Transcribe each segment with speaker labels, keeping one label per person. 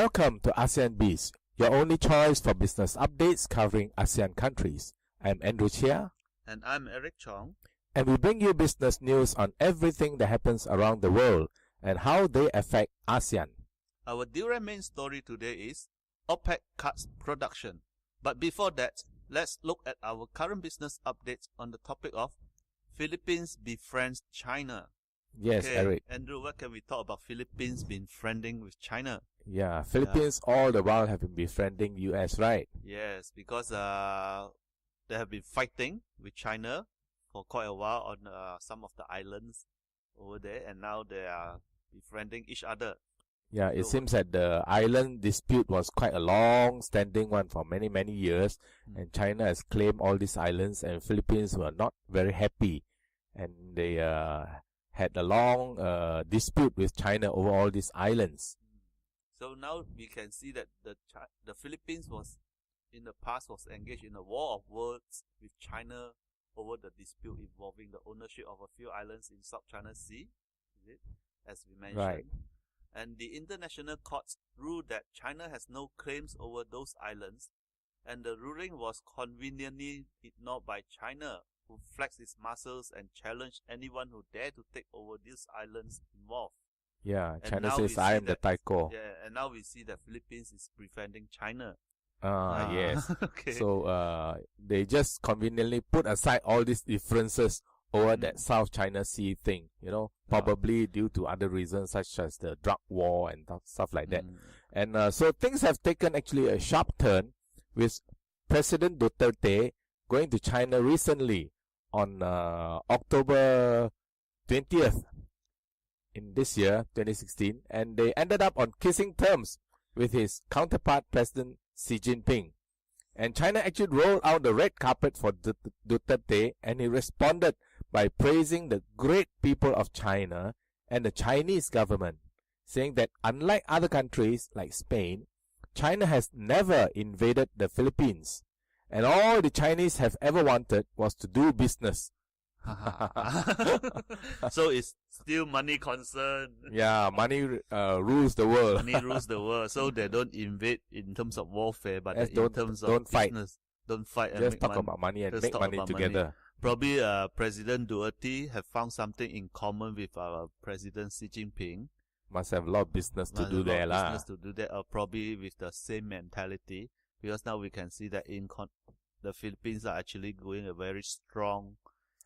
Speaker 1: Welcome to ASEAN Biz, your only choice for business updates covering ASEAN countries. I'm Andrew Chia.
Speaker 2: And I'm Eric Chong.
Speaker 1: And we bring you business news on everything that happens around the world and how they affect ASEAN.
Speaker 2: Our direct main story today is OPEC cuts production. But before that, let's look at our current business updates on the topic of Philippines befriends China.
Speaker 1: Yes,
Speaker 2: okay,
Speaker 1: Eric.
Speaker 2: Andrew, what can we talk about Philippines befriending with China?
Speaker 1: Yeah, Philippines all the while have been befriending US, right?
Speaker 2: Yes, because they have been fighting with China for quite a while on some of the islands over there, and now they are befriending each other.
Speaker 1: Yeah, it seems that the island dispute was quite a long-standing one for many, many years, and China has claimed all these islands, and Philippines were not very happy, and they had a long dispute with China over all these islands.
Speaker 2: So now we can see that the Philippines was in the past was engaged in a war of words with China over the dispute involving the ownership of a few islands in South China Sea, is it? As we mentioned.
Speaker 1: Right.
Speaker 2: And the international courts ruled that China has no claims over those islands, and the ruling was conveniently ignored by China, who flexed its muscles and challenged anyone who dared to take over these islands involved.
Speaker 1: Yeah,
Speaker 2: And
Speaker 1: China
Speaker 2: now
Speaker 1: says,
Speaker 2: we
Speaker 1: I
Speaker 2: see
Speaker 1: am the
Speaker 2: that-
Speaker 1: Taiko.
Speaker 2: Yeah, and now we see that Philippines is befriending China.
Speaker 1: Yes.
Speaker 2: Okay.
Speaker 1: So they just conveniently put aside all these differences over that South China Sea thing, probably due to other reasons such as the drug war and stuff like that. And so things have taken actually a sharp turn with President Duterte going to China recently on October 20th in this year, 2016, and they ended up on kissing terms with his counterpart, President Xi Jinping. And China actually rolled out the red carpet for Duterte, and he responded by praising the great people of China and the Chinese government, saying that unlike other countries like Spain, China has never invaded the Philippines, and all the Chinese have ever wanted was to do business.
Speaker 2: So it's still money concern.
Speaker 1: Yeah, money rules the world.
Speaker 2: Money rules the world. So they don't invade in terms of warfare, but
Speaker 1: Yes,
Speaker 2: in
Speaker 1: don't-
Speaker 2: terms
Speaker 1: don't
Speaker 2: of
Speaker 1: fight.
Speaker 2: business. Don't fight and
Speaker 1: Just
Speaker 2: make
Speaker 1: talk
Speaker 2: money.
Speaker 1: about money and
Speaker 2: Just
Speaker 1: make
Speaker 2: talk
Speaker 1: money
Speaker 2: about
Speaker 1: together.
Speaker 2: Probably President Duterte have found something in common with our President Xi Jinping.
Speaker 1: Must have a lot of business to
Speaker 2: There's
Speaker 1: do
Speaker 2: a lot
Speaker 1: there,
Speaker 2: of
Speaker 1: lah.
Speaker 2: business to do that, or probably with the same mentality. Because now we can see that the Philippines are actually going a very strong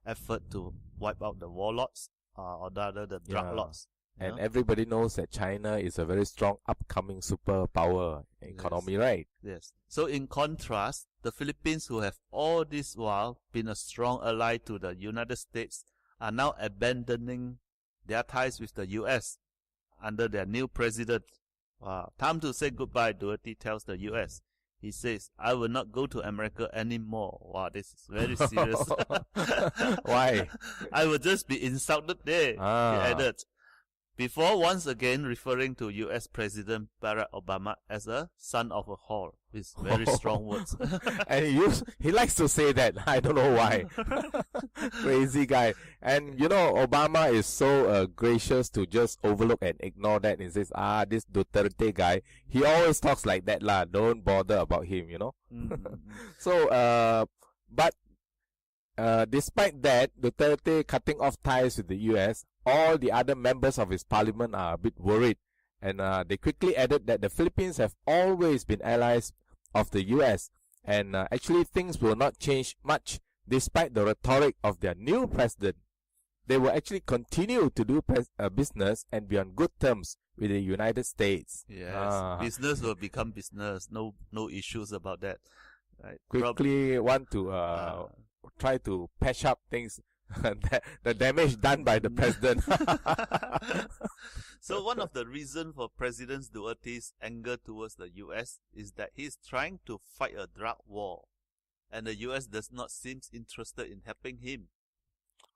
Speaker 2: effort to wipe out the warlords, or rather the drug
Speaker 1: Yeah.
Speaker 2: lords. you
Speaker 1: And
Speaker 2: know?
Speaker 1: everybody knows that China is a very strong upcoming superpower economy, right?
Speaker 2: Yes. So in contrast, the Philippines, who have all this while been a strong ally to the United States, are now abandoning their ties with the US under their new president. Time to say goodbye, Duterte tells the US. He says, I will not go to America anymore. Wow, this is very serious.
Speaker 1: Why?
Speaker 2: I will just be insulted there, he added. Before once again referring to US President Barack Obama as a son of a whore. With very strong words.
Speaker 1: And he likes to say that. I don't know why. Crazy guy. And Obama is so gracious to just overlook and ignore that. He says, this Duterte guy, he always talks like that lah. Don't bother about him, So, but despite that, Duterte cutting off ties with the US, all the other members of his parliament are a bit worried. And they quickly added that the Philippines have always been allies of the US. And actually things will not change much despite the rhetoric of their new president. They will actually continue to do business and be on good terms with the United States.
Speaker 2: Yes, business will become business. No issues about that. Right?
Speaker 1: Quickly want to try to patch up things, the damage done by the president.
Speaker 2: So one of the reasons for President Duterte's anger towards the US is that he is trying to fight a drug war, and the US does not seem interested in helping him.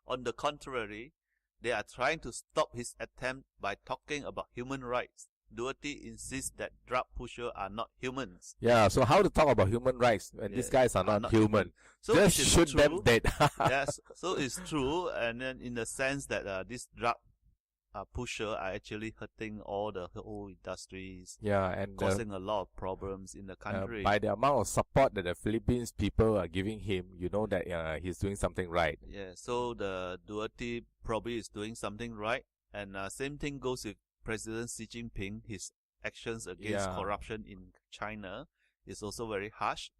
Speaker 2: On the contrary, they are trying to stop his attempt by talking about human rights. Duterte insists that drug pushers are not humans.
Speaker 1: Yeah, so how to talk about human rights when these guys are not human?
Speaker 2: So
Speaker 1: Just
Speaker 2: it is
Speaker 1: shoot
Speaker 2: true.
Speaker 1: them dead.
Speaker 2: Yes, so it's true, and then in the sense that this drug pusher are actually hurting all the whole industries,
Speaker 1: Yeah, and
Speaker 2: causing a lot of problems in the country.
Speaker 1: by the amount of support that the Philippines people are giving him, you know that he's doing something right.
Speaker 2: Yeah, so the Duterte probably is doing something right. And same thing goes with President Xi Jinping. His actions against corruption in China is also very harsh.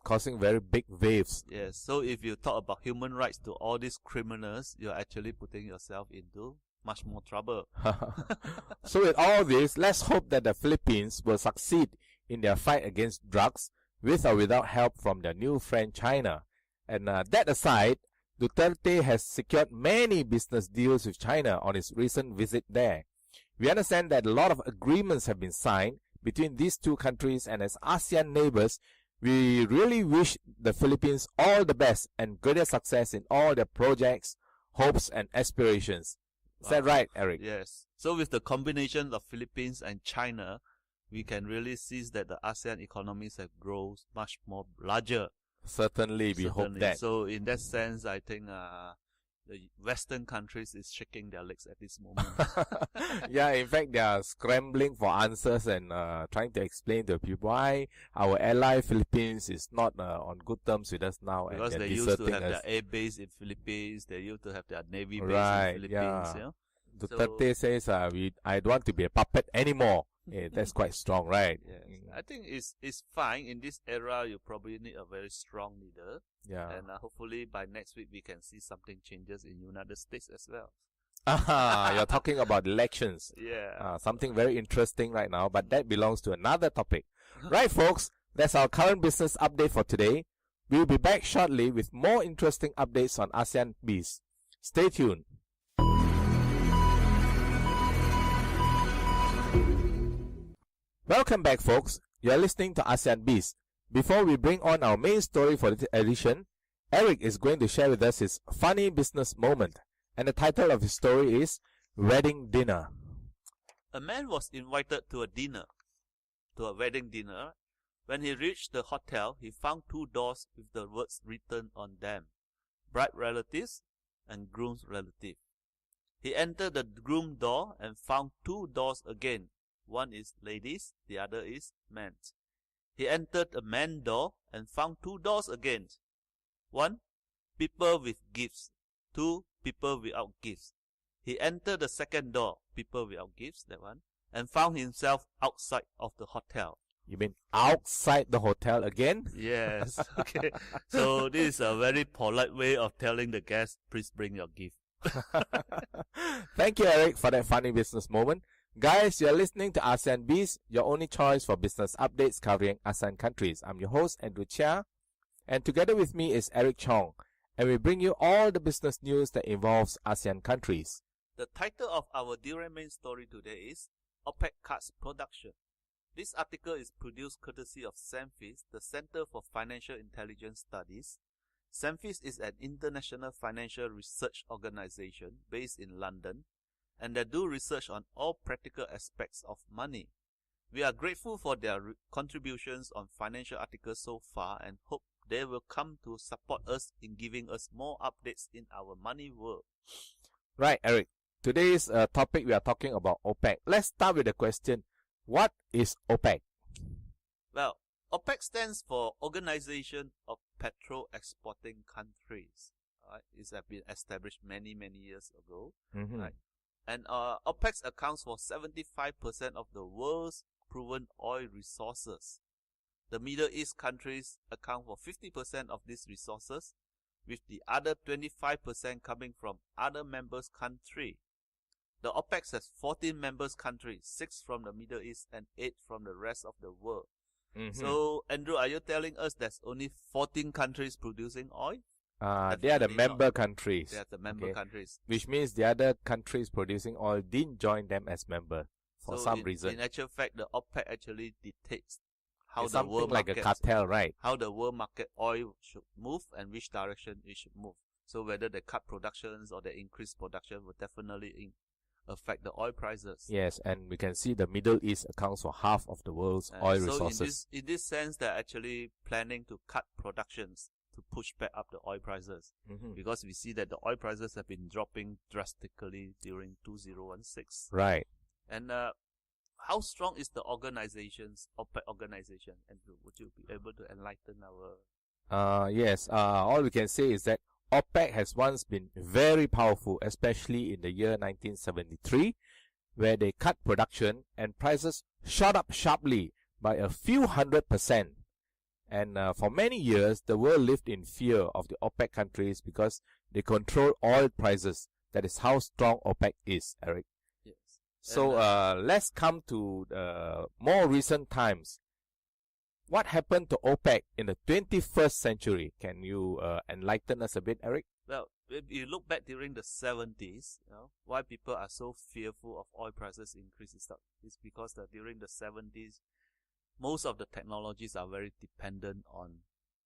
Speaker 1: Causing very big waves.
Speaker 2: Yes, so if you talk about human rights to all these criminals, you're actually putting yourself into much more trouble.
Speaker 1: So with all this, let's hope that the Philippines will succeed in their fight against drugs with or without help from their new friend China. And that aside, Duterte has secured many business deals with China on his recent visit there. We understand that a lot of agreements have been signed between these two countries, and as ASEAN neighbors, we really wish the Philippines all the best and greater success in all their projects, hopes, and aspirations. Is that right, Eric?
Speaker 2: Yes. So with the combination of Philippines and China, we can really see that the ASEAN economies have grown much more larger.
Speaker 1: Certainly, we hope that.
Speaker 2: So in that sense, I think the Western countries is shaking their legs at this moment.
Speaker 1: Yeah, in fact, they are scrambling for answers and trying to explain to people why our ally Philippines is not on good terms with us now.
Speaker 2: Because
Speaker 1: and
Speaker 2: they used to have their air base in Philippines, they used to have their navy base in Philippines.
Speaker 1: Yeah.
Speaker 2: You know?
Speaker 1: Duterte says, I don't want to be a puppet anymore. Yeah, that's quite strong, right?
Speaker 2: Yes. I think it's fine. In this era, you probably need a very strong leader.
Speaker 1: Yeah.
Speaker 2: And hopefully by next week, we can see something changes in United States as well.
Speaker 1: You're talking about elections.
Speaker 2: Yeah.
Speaker 1: Something very interesting right now, but that belongs to another topic. Right, folks? That's our current business update for today. We'll be back shortly with more interesting updates on ASEAN Biz. Stay tuned. Welcome back, folks. You're listening to ASEAN Biz. Before we bring on our main story for this edition, Eric is going to share with us his funny business moment. And the title of his story is Wedding Dinner.
Speaker 2: A man was invited to a wedding dinner. When he reached the hotel, he found two doors with the words written on them: bride relatives and groom's relative. He entered the groom door and found two doors again. One is ladies, the other is men's. He entered a man door and found two doors again. One, people with gifts. Two, people without gifts. He entered the second door, people without gifts, that one, and found himself outside of the hotel.
Speaker 1: You mean outside the hotel again?
Speaker 2: Yes. Okay. So this is a very polite way of telling the guest, please bring your gift.
Speaker 1: Thank you, Eric, for that funny business moment. Guys, you're listening to ASEAN Biz, your only choice for business updates covering ASEAN countries. I'm your host, Andrew Chia, and together with me is Eric Chong, and we bring you all the business news that involves ASEAN countries.
Speaker 2: The title of our direct main story today is OPEC Cuts Production. This article is produced courtesy of SAMFIS, the Center for Financial Intelligence Studies. SAMFIS is an international financial research organization based in London, and they do research on all practical aspects of money. We are grateful for their contributions on financial articles so far and hope they will come to support us in giving us more updates in our money world.
Speaker 1: Right, Eric. Today's topic, we are talking about OPEC. Let's start with the question, what is OPEC?
Speaker 2: Well, OPEC stands for Organization of Petrol Exporting Countries. Right? It's been established many years ago.
Speaker 1: Mm-hmm.
Speaker 2: Right? And OPEC accounts for 75% of the world's proven oil resources. The Middle East countries account for 50% of these resources, with the other 25% coming from other members countries. The OPEC has 14 members countries, 6 from the Middle East and 8 from the rest of the world.
Speaker 1: Mm-hmm.
Speaker 2: So, Andrew, are you telling us there's only 14 countries producing oil?
Speaker 1: They are the member countries.
Speaker 2: They are the member countries.
Speaker 1: Which means the other countries producing oil didn't join them as member for some reason.
Speaker 2: In actual fact, the OPEC actually dictates how
Speaker 1: it's
Speaker 2: the
Speaker 1: something
Speaker 2: world
Speaker 1: like
Speaker 2: market,
Speaker 1: a cartel, right?
Speaker 2: How the world market oil should move and which direction it should move. So whether they cut productions or they increase production will definitely affect the oil prices.
Speaker 1: Yes, and we can see the Middle East accounts for half of the world's oil resources.
Speaker 2: So in this sense, they're actually planning to cut productions to push back up the oil prices,
Speaker 1: Mhm.
Speaker 2: because we see that the oil prices have been dropping drastically during 2016.
Speaker 1: Right.
Speaker 2: And how strong is the OPEC organization? And would you be able to enlighten our...
Speaker 1: Yes. All we can say is that OPEC has once been very powerful, especially in the year 1973, where they cut production and prices shot up sharply by a few 100%. And for many years, the world lived in fear of the OPEC countries because they control oil prices. That is how strong OPEC is, Eric.
Speaker 2: Yes.
Speaker 1: So let's come to more recent times. What happened to OPEC in the 21st century? Can you enlighten us a bit, Eric?
Speaker 2: Well, if you look back during the 70s, why people are so fearful of oil prices increases, is because that during the 70s, most of the technologies are very dependent on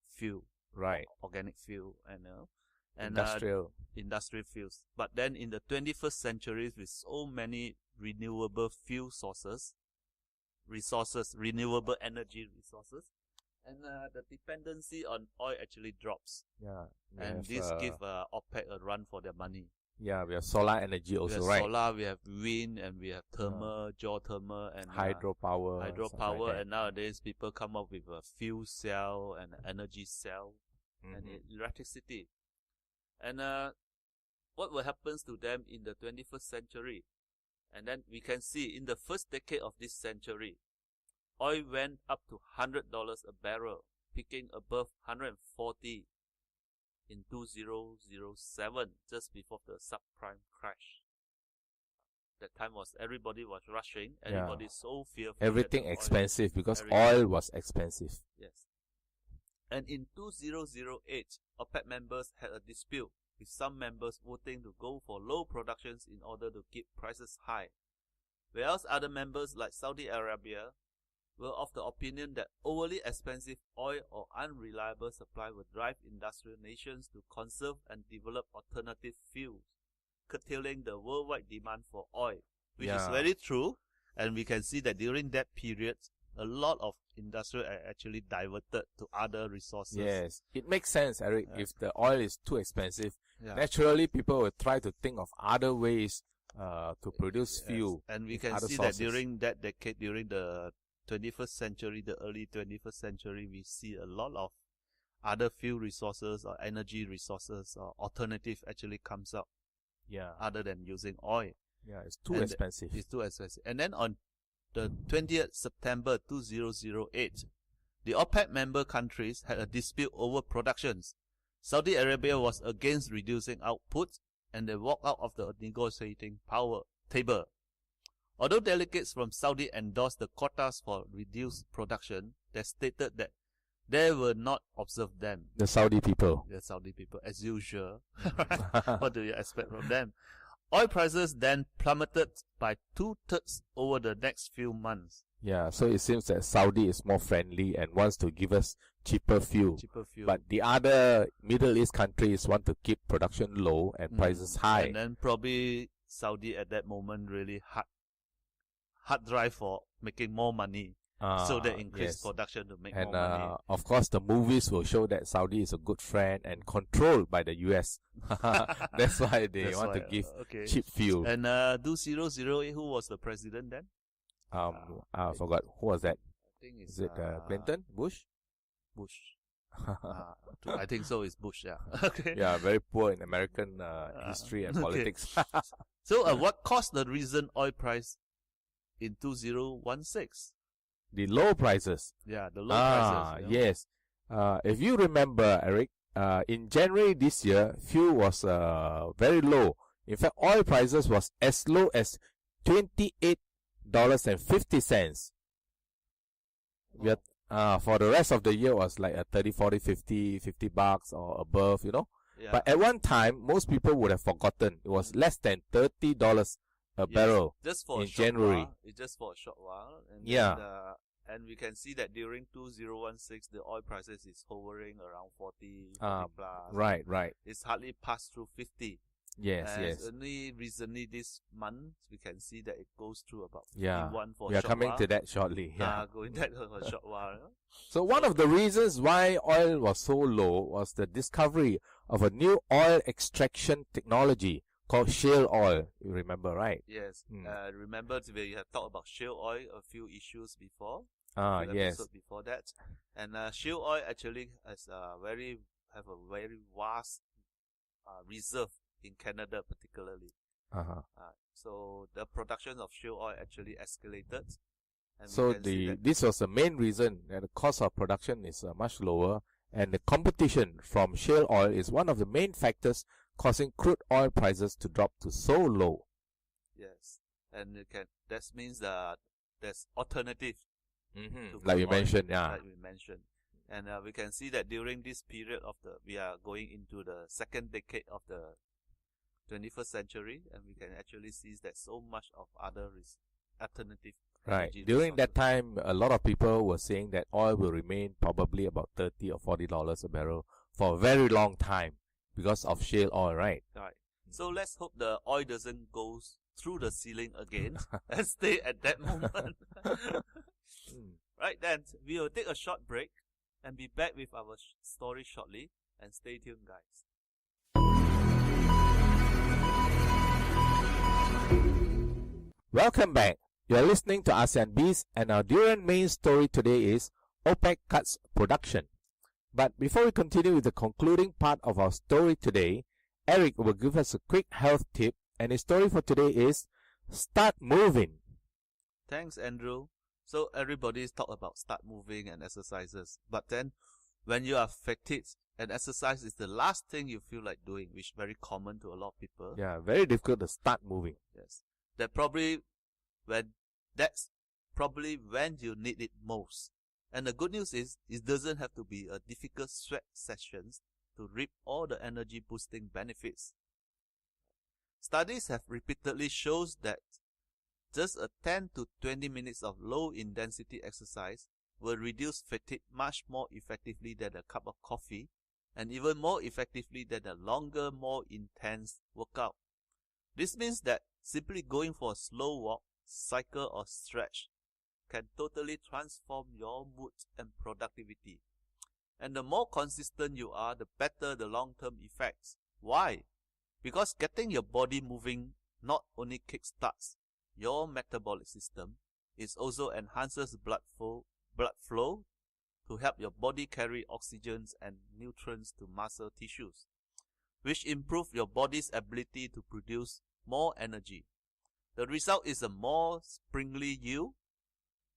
Speaker 2: fuel,
Speaker 1: Right.
Speaker 2: organic fuel, and
Speaker 1: Industrial.
Speaker 2: fuels. But then in the 21st century, with so many renewable fuel renewable energy resources, and the dependency on oil actually drops.
Speaker 1: Yeah.
Speaker 2: And this gives OPEC a run for their money.
Speaker 1: Yeah, we have solar energy
Speaker 2: We
Speaker 1: also,
Speaker 2: have
Speaker 1: right?
Speaker 2: solar, we have wind, and we have thermal, geothermal, and
Speaker 1: Hydropower.
Speaker 2: hydropower.
Speaker 1: Like
Speaker 2: And nowadays, people come up with a fuel cell and an energy cell and electricity. And what will happen to them in the 21st century? And then we can see in the first decade of this century, oil went up to $100 a barrel, peaking above 140 in 2007, just before the subprime crash. That time everybody was rushing, everybody so fearful.
Speaker 1: Everything expensive because
Speaker 2: everything.
Speaker 1: oil was expensive.
Speaker 2: Yes. And in 2008, OPEC members had a dispute, with some members voting to go for low productions in order to keep prices high. Whereas other members like Saudi Arabia were of the opinion that overly expensive oil or unreliable supply would drive industrial nations to conserve and develop alternative fuels, curtailing the worldwide demand for oil, which is very true. And we can see that during that period, a lot of industry are actually diverted to other resources.
Speaker 1: Yes, it makes sense, Eric. If the oil is too expensive,
Speaker 2: naturally
Speaker 1: people will try to think of other ways to produce fuel.
Speaker 2: And we can see
Speaker 1: sources.
Speaker 2: that during that decade, during the 21st century, the early 21st century, we see a lot of other fuel resources or energy resources or alternative actually comes up.
Speaker 1: Yeah.
Speaker 2: Other than using oil.
Speaker 1: Yeah, it's too expensive.
Speaker 2: It's too expensive. And then on the 20th September 2008, the OPEC member countries had a dispute over productions. Saudi Arabia was against reducing output, and they walked out of the negotiating table. Although delegates from Saudi endorsed the quotas for reduced production, they stated that they will not observe them.
Speaker 1: The Saudi people.
Speaker 2: The Saudi people, as usual. What do you expect from them? Oil prices then plummeted by 2/3 over the next few months.
Speaker 1: Yeah, so it seems that Saudi is more friendly and wants to give us cheaper fuel. But the other Middle East countries want to keep production low and prices high.
Speaker 2: And then probably Saudi at that moment really hard drive for making more money. So they increase production to make more money.
Speaker 1: Of course, the movies will show that Saudi is a good friend and controlled by the US. That's why they want to give cheap fuel.
Speaker 2: And 2008, who was the president then?
Speaker 1: I forgot. Who was that?
Speaker 2: I think
Speaker 1: Is it Clinton? Bush?
Speaker 2: Bush. I think so. It's Bush. Yeah. Okay.
Speaker 1: Yeah, very poor in American history and politics.
Speaker 2: So, what caused the recent oil price in 2016?
Speaker 1: The low prices.
Speaker 2: Yeah, the low prices.
Speaker 1: Yes. If you remember, Eric, in January this year, fuel was very low. In fact, oil prices was as low as $28.50. For the rest of the year was like a 30, 40, 50 bucks or above,
Speaker 2: Yeah.
Speaker 1: But at one time, most people would have forgotten. It was less than $30 a barrel
Speaker 2: just for
Speaker 1: in
Speaker 2: a short
Speaker 1: January.
Speaker 2: While. It's just for a short while. And
Speaker 1: Yeah.
Speaker 2: then, and we can see that during 2016, the oil prices is hovering around 40 plus.
Speaker 1: Right.
Speaker 2: It's hardly passed through 50.
Speaker 1: Yes,
Speaker 2: And
Speaker 1: yes.
Speaker 2: only recently this month, we can see that it goes through about
Speaker 1: Yeah.
Speaker 2: 51 for
Speaker 1: We
Speaker 2: a
Speaker 1: are
Speaker 2: short
Speaker 1: coming
Speaker 2: while.
Speaker 1: to that shortly. Yeah.
Speaker 2: Going that for a short while.
Speaker 1: So one of the reasons why oil was so low was the discovery of a new oil extraction technology called shale oil. You remember, right?
Speaker 2: Yes.
Speaker 1: Mm.
Speaker 2: Remember we have talked about shale oil a few issues before.
Speaker 1: Ah,
Speaker 2: Few
Speaker 1: yes.
Speaker 2: episodes before that. And shale oil actually has a very vast reserve in Canada particularly.
Speaker 1: Uh-huh.
Speaker 2: So the production of shale oil actually escalated. And
Speaker 1: So
Speaker 2: we can see that
Speaker 1: this was the main reason that the cost of production is much lower, and the competition from shale oil is one of the main factors causing crude oil prices to drop to so low.
Speaker 2: yes, and that means that there's alternative to
Speaker 1: Like
Speaker 2: crude
Speaker 1: you
Speaker 2: oil,
Speaker 1: mentioned, yeah.
Speaker 2: like we mentioned. And we can see that during this period we are going into the second decade of the 21st century, and we can actually see that so much of other alternative
Speaker 1: Right.
Speaker 2: energy
Speaker 1: During that
Speaker 2: resources.
Speaker 1: time, a lot of people were saying that oil will remain probably about $30 or $40 a barrel for a very long time because of shale oil, right?
Speaker 2: Right. So let's hope the oil doesn't go through the ceiling again and stay at that moment. Right then, we will take a short break and be back with our story shortly. And stay tuned, guys.
Speaker 1: Welcome back. You are listening to ASEAN Beast, and our Durian main story today is OPEC cuts production. But before we continue with the concluding part of our story today, Eric will give us a quick health tip, and his story for today is start moving.
Speaker 2: Thanks, Andrew. So everybody's talk about start moving and exercises, but then when you are fatigued, and exercise is the last thing you feel like doing, which is very common to a lot of people.
Speaker 1: Yeah, very difficult to start moving.
Speaker 2: Yes, that's probably when you need it most. And the good news is, it doesn't have to be a difficult sweat sessions to reap all the energy boosting benefits. Studies have repeatedly shown that just a 10 to 20 minutes of low intensity exercise will reduce fatigue much more effectively than a cup of coffee, and even more effectively than a longer, more intense workout. This means that simply going for a slow walk, cycle or stretch can totally transform your mood and productivity. And the more consistent you are, the better the long-term effects. Why? Because getting your body moving not only kickstarts your metabolic system, it also enhances blood flow to help your body carry oxygen and nutrients to muscle tissues, which improve your body's ability to produce more energy. The result is a more springly you,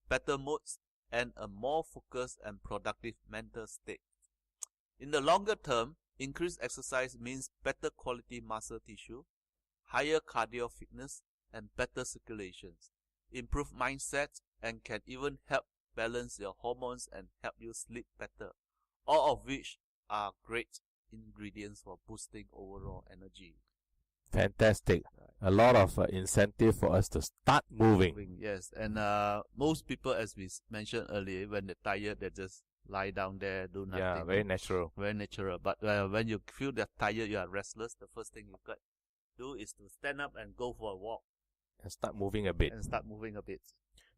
Speaker 2: better moods, and a more focused and productive mental state. In the longer term, increased exercise means better quality muscle tissue, higher cardio fitness, and better circulations, improved mindset, and can even help balance your hormones and help you sleep better, all of which are great ingredients for boosting overall energy.
Speaker 1: Fantastic. A lot of incentive for us to start moving.
Speaker 2: Yes, and most people, as we mentioned earlier, when they're tired, they just lie down there, do nothing.
Speaker 1: Yeah, very natural.
Speaker 2: Very natural. But when you feel that tired, you are restless, the first thing you got to do is to stand up and go for a walk.
Speaker 1: And start moving a bit.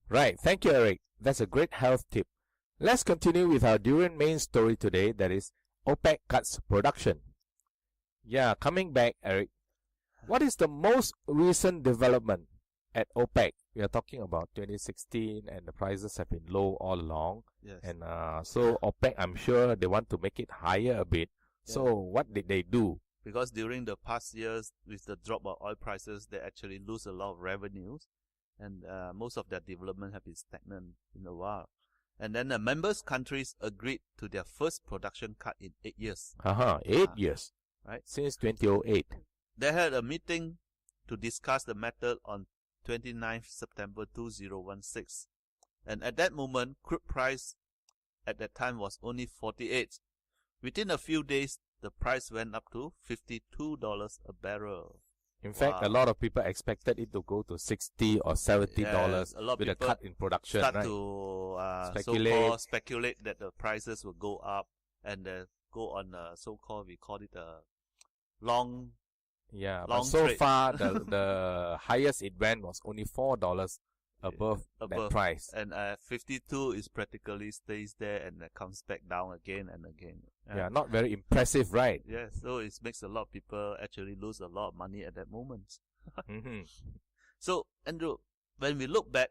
Speaker 1: Right. Thank you, Eric. That's a great health tip. Let's continue with our Durian main story today, that is OPEC cuts production. Yeah, coming back, Eric. What is the most recent development at OPEC? We are talking about 2016, and the prices have been low all along.
Speaker 2: Yes.
Speaker 1: And so OPEC, I'm sure they want to make it higher a bit. Yeah. So what did they do?
Speaker 2: Because during the past years, with the drop of oil prices, they actually lose a lot of revenues, and most of their development have been stagnant in a while. And then the members countries agreed to their first production cut in 8 years.
Speaker 1: 8 years.
Speaker 2: Right.
Speaker 1: Since 2008.
Speaker 2: They had a meeting to discuss the matter on 29th September 2016. And at that moment, crude price at that time was only 48. Within a few days, the price went up to $52 a barrel.
Speaker 1: In fact, a lot of people expected it to go to $60 or $70 with a cut in production.
Speaker 2: Start to speculate that the prices will go up and go on we call it a long
Speaker 1: Yeah, but
Speaker 2: Long
Speaker 1: so
Speaker 2: trade.
Speaker 1: far the highest it went was only $4 above that
Speaker 2: Above.
Speaker 1: price.
Speaker 2: And 52 is practically stays there and comes back down again and again.
Speaker 1: Yeah, not very impressive, right?
Speaker 2: Yeah, so it makes a lot of people actually lose a lot of money at that moment.
Speaker 1: Mm-hmm.
Speaker 2: So, Andrew, when we look back,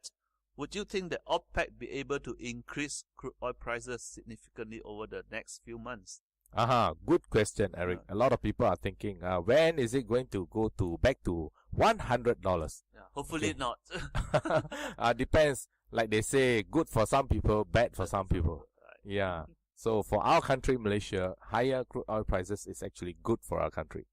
Speaker 2: would you think that OPEC be able to increase crude oil prices significantly over the next few months?
Speaker 1: Good question, Eric. A lot of people are thinking, when is it going to go back to $100?
Speaker 2: Yeah, hopefully
Speaker 1: Okay.
Speaker 2: not.
Speaker 1: Depends. Like they say, good for some people, bad for some people.
Speaker 2: Right.
Speaker 1: Yeah. So for our country, Malaysia, higher crude oil prices is actually good for our country.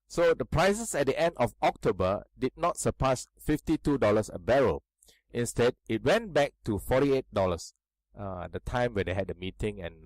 Speaker 1: So the prices at the end of October did not surpass $52 a barrel. Instead, it went back to $48. The time when they had the meeting and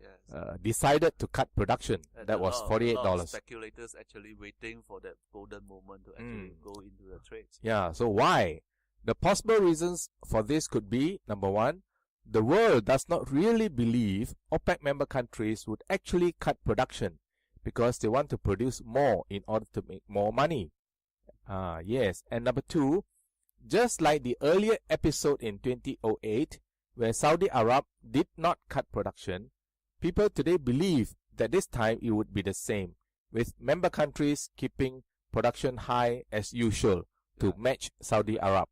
Speaker 2: Yes.
Speaker 1: decided to cut production.
Speaker 2: And
Speaker 1: That
Speaker 2: a
Speaker 1: was
Speaker 2: lot of
Speaker 1: $48.
Speaker 2: speculators actually waiting for that golden moment to actually go into the trades.
Speaker 1: Yeah, so why? The possible reasons for this could be, number one, the world does not really believe OPEC member countries would actually cut production because they want to produce more in order to make more money. Yes. And number two, just like the earlier episode in 2008, where Saudi Arab did not cut production, people today believe that this time it would be the same, with member countries keeping production high as usual to match Saudi Arab.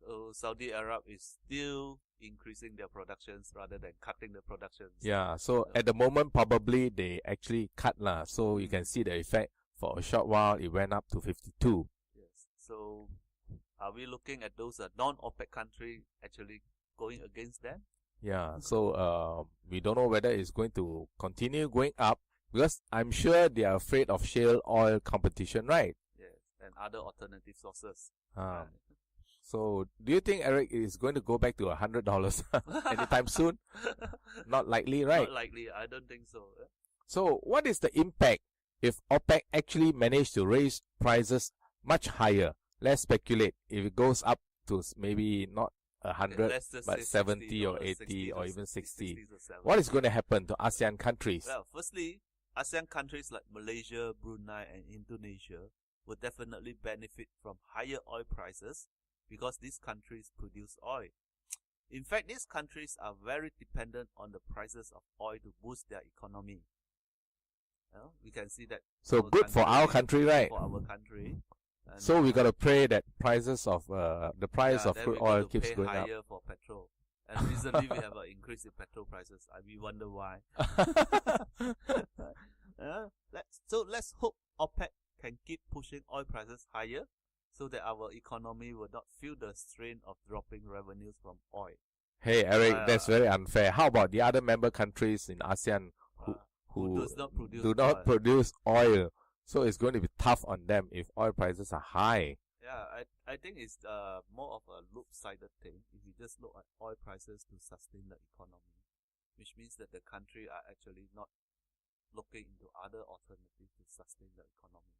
Speaker 2: So Saudi Arab is still increasing their productions rather than cutting the productions.
Speaker 1: Yeah, so at the moment probably they actually cut lah. So you can see the effect. For a short while it went up to 52.
Speaker 2: Yes. So are we looking at those non-OPEC countries actually going against them?
Speaker 1: Yeah, so we don't know whether it's going to continue going up because I'm sure they are afraid of shale oil competition, right?
Speaker 2: Yes, and other alternative sources.
Speaker 1: So do you think Eric is going to go back to $100 anytime soon? Not likely, right?
Speaker 2: Not likely. I don't think so.
Speaker 1: So what is the impact if OPEC actually managed to raise prices much higher? Let's speculate. If it goes up to maybe not 100,
Speaker 2: Let's just
Speaker 1: but
Speaker 2: say
Speaker 1: 70 or 80
Speaker 2: 60
Speaker 1: or
Speaker 2: to
Speaker 1: even 60.
Speaker 2: 60 to 70.
Speaker 1: What is going to happen to ASEAN countries?
Speaker 2: Well, firstly, ASEAN countries like Malaysia, Brunei, and Indonesia will definitely benefit from higher oil prices because these countries produce oil. In fact, these countries are very dependent on the prices of oil to boost their economy. We can see that.
Speaker 1: So good for our country, right?
Speaker 2: For our country. And
Speaker 1: So we got to pray that prices of the price of
Speaker 2: then
Speaker 1: crude
Speaker 2: we got
Speaker 1: oil
Speaker 2: to
Speaker 1: keeps
Speaker 2: pay
Speaker 1: going up.
Speaker 2: higher for petrol. And recently we have an increase in petrol prices. We wonder why. Let's hope OPEC can keep pushing oil prices higher so that our economy will not feel the strain of dropping revenues from oil.
Speaker 1: Hey Eric, that's very unfair. How about the other member countries in ASEAN who
Speaker 2: does not produce
Speaker 1: do not
Speaker 2: oil?
Speaker 1: produce oil? So it's going to be tough on them if oil prices are high.
Speaker 2: Yeah, I think it's more of a loop-sided thing. If you just look at oil prices to sustain the economy, which means that the country are actually not looking into other alternatives to sustain the economy.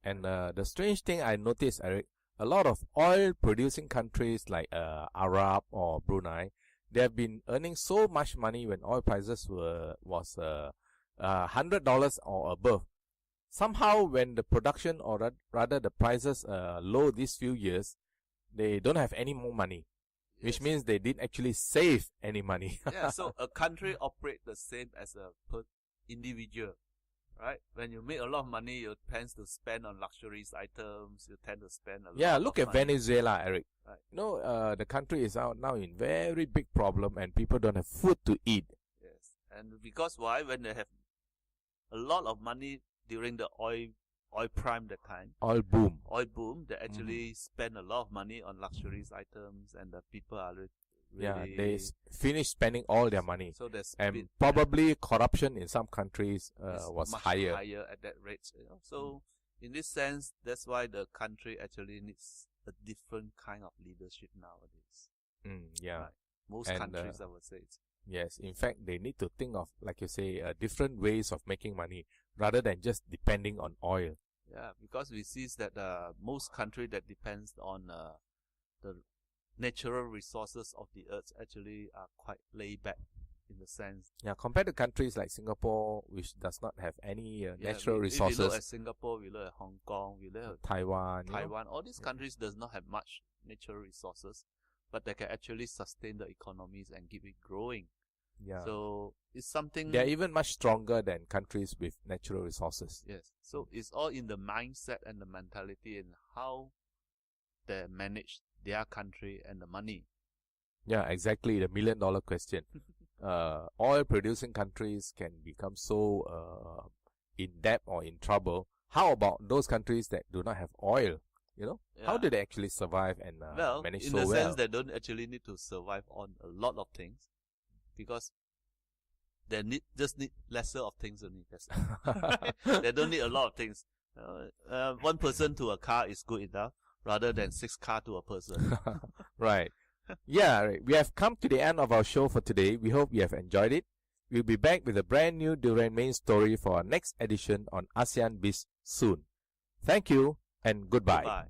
Speaker 1: And the strange thing I noticed, Eric, a lot of oil-producing countries like Arab or Brunei, they have been earning so much money when oil prices was $100 or above. Somehow, when the production or rather the prices low these few years, they don't have any more money, which means they didn't actually save any money.
Speaker 2: Yeah, so a country operates the same as a individual, right? When you make a lot of money, you tend to spend on luxuries items. You tend to spend a lot.
Speaker 1: Yeah, look at
Speaker 2: money.
Speaker 1: Venezuela, Eric.
Speaker 2: Right.
Speaker 1: You know, the country is now in very big problem, and people don't have food to eat.
Speaker 2: Yes, and because why? When they have a lot of money during the oil prime that time,
Speaker 1: Oil boom.
Speaker 2: they actually spend a lot of money on luxuries items, and the people are really
Speaker 1: Yeah, they finished spending all their money.
Speaker 2: So there's
Speaker 1: And probably corruption in some countries was
Speaker 2: much
Speaker 1: higher.
Speaker 2: at that rate. So in this sense, that's why the country actually needs a different kind of leadership nowadays.
Speaker 1: Yeah.
Speaker 2: Right. Most
Speaker 1: And,
Speaker 2: countries, I would say.
Speaker 1: Yes. In fact, they need to think of, like you say, different ways of making money rather than just depending on oil.
Speaker 2: Yeah, because we see that most country that depends on the natural resources of the earth actually are quite laid back in the sense.
Speaker 1: Yeah, compared to countries like Singapore, which does not have any natural
Speaker 2: If
Speaker 1: resources.
Speaker 2: we look at Singapore, we look at Hong Kong, we look at
Speaker 1: Taiwan.
Speaker 2: Taiwan. All these countries does not have much natural resources, but they can actually sustain the economies and keep it growing.
Speaker 1: Yeah.
Speaker 2: So it's something.
Speaker 1: They're even much stronger than countries with natural resources.
Speaker 2: Yes. So it's all in the mindset and the mentality and how they manage their country and the money.
Speaker 1: Yeah, exactly. The $1 million question. Oil producing countries can become so in debt or in trouble. How about those countries that do not have oil? You know, how do they actually survive and manage so well?
Speaker 2: In the sense, they don't actually need to survive on a lot of things, because they just need lesser of things only. They don't need a lot of things. One person to a car is good enough, rather than 6 cars to a person.
Speaker 1: Right. Yeah, right. We have come to the end of our show for today. We hope you have enjoyed it. We'll be back with a brand new Durian Main story for our next edition on ASEAN Biz soon. Thank you and goodbye.
Speaker 2: Goodbye.